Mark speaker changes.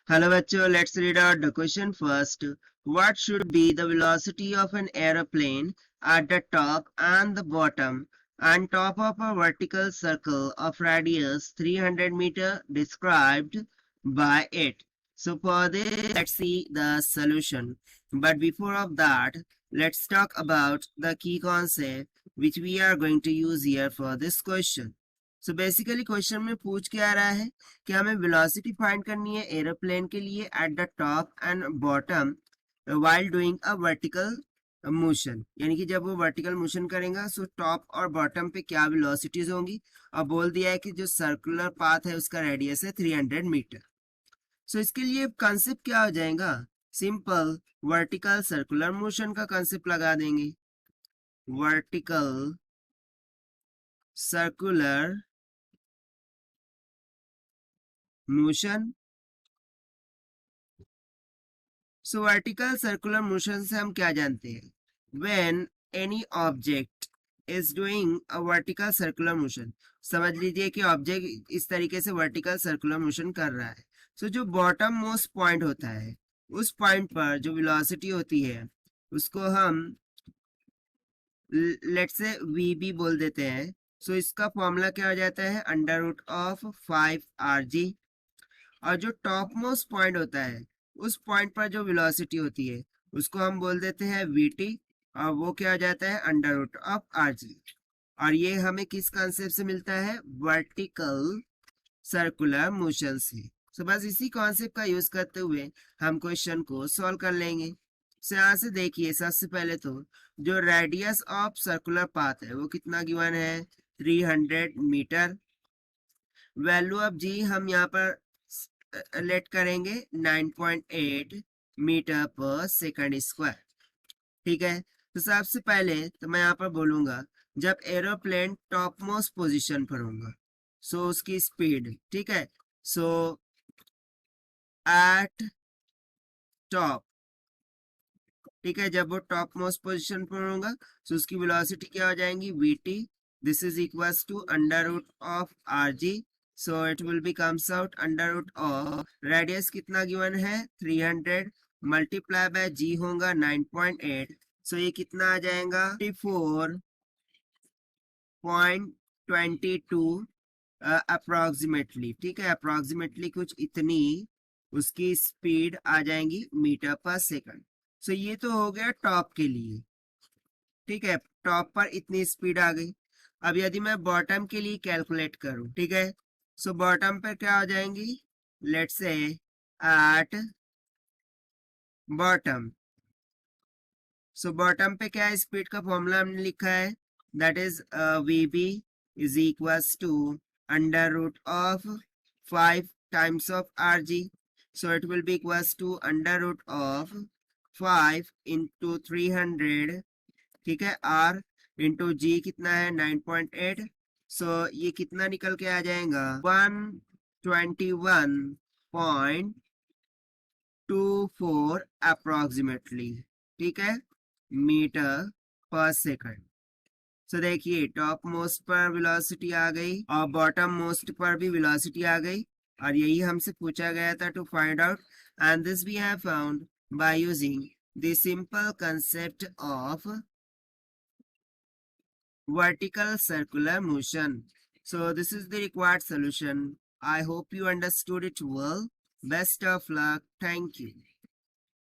Speaker 1: Hello बच्चों, let's read out the question first. What should be the velocity of an aeroplane at the top and the bottom and top of a vertical circle of radius 300 meter described by it? So for this, let's see the solution. But before of that, let's talk about the key concept which we are going to use here for this question. So basically question में पूछ के आ रहा है कि हमें velocity find करनी है aeroplane के लिए at the top and bottom while doing a vertical motion, यानी कि जब वो वर्टिकल मोशन करेगा सो टॉप और बॉटम पे क्या वेलोसिटीज होंगी। और बोल दिया है कि जो सर्कुलर पाथ है उसका रेडियस है 300 मीटर। सो इसके लिए कंसेप्ट क्या हो जाएगा, सिंपल वर्टिकल सर्कुलर मोशन का कंसेप्ट लगा देंगे। Vertical circular motion. सो वर्टिकल सर्कुलर मोशन से हम क्या जानते हैं, when any object is doing a vertical circular motion. समझ लीजिए कि ऑब्जेक्ट इस तरीके से वर्टिकल सर्कुलर मोशन कर रहा है। सो जो बॉटम मोस्ट पॉइंट होता है उस पॉइंट पर जो वेलोसिटी होती है उसको हम लेट्स से वी बी बोल देते हैं। सो इसका फॉर्मूला क्या हो जाता है, अंडर रूट ऑफ 5 rg। और जो टॉप मोस्ट पॉइंट होता है उस पॉइंट पर जो वेलोसिटी होती है उसको हम बोल देते हैं vt, और वो क्या हो जाता है अंडर रूट ऑफ rg। और ये हमें किस कंसेप्ट से मिलता है, वर्टिकल सर्कुलर मोशन से। सो बस इसी कॉन्सेप्ट का यूज करते हुए हम क्वेश्चन को सॉल्व कर लेंगे। सो यहाँ से देखिए, सबसे पहले तो जो रेडियस ऑफ सर्कुलर पाथ है वो कितना गिवन है, 300 मीटर। वैल्यू ऑफ जी हम यहाँ पर लेट करेंगे 9.8 मीटर पर सेकंड स्क्वायर। ठीक है, तो सबसे पहले तो मैं यहाँ पर बोलूंगा जब एरोप्लेन टॉप मोस्ट पोजिशन पर होगा सो उसकी स्पीड, ठीक है, सो एट टॉप, ठीक है, जब वो टॉप मोस्ट पोजिशन पर होगा सो उसकी वेलोसिटी क्या हो जाएंगी, vt, this is equals to under root of rg। So it will be comes out under root of radius कितना गिवन है 300 मल्टीप्लाई बाय g होगा 9.8। सो ये कितना आ जाएगा 54.22 अप्रोक्सीमेटली। ठीक है, अप्रोक्सीमेटली कुछ इतनी उसकी स्पीड आ जाएंगी मीटर पर सेकंड। सो ये तो हो गया टॉप के लिए। ठीक है, टॉप पर इतनी स्पीड आ गई। अब यदि मैं बॉटम के लिए कैलकुलेट करूं, ठीक है, सो बॉटम पर क्या हो जाएंगी, let's say at bottom. So bottom पे क्या है, स्पीड का फॉर्मूला हमने लिखा है, that is vb is equals to under root of 5 times of rg। So it will be equals to under root of 5 into 300, ठीक है, r इंटू g कितना है 9.8। सो ये कितना निकल के आ जाएगा 121.24 अप्रोक्सीमेटली, ठीक है, मीटर पर सेकंड। सो देखिए टॉप मोस्ट पर वेलोसिटी आ गई और बॉटम मोस्ट पर भी वेलोसिटी आ गई, और यही हमसे पूछा गया था to find out, and this we have found by using the simple concept of vertical circular motion. So this is the required solution. I hope you understood it well. Best of luck. Thank you.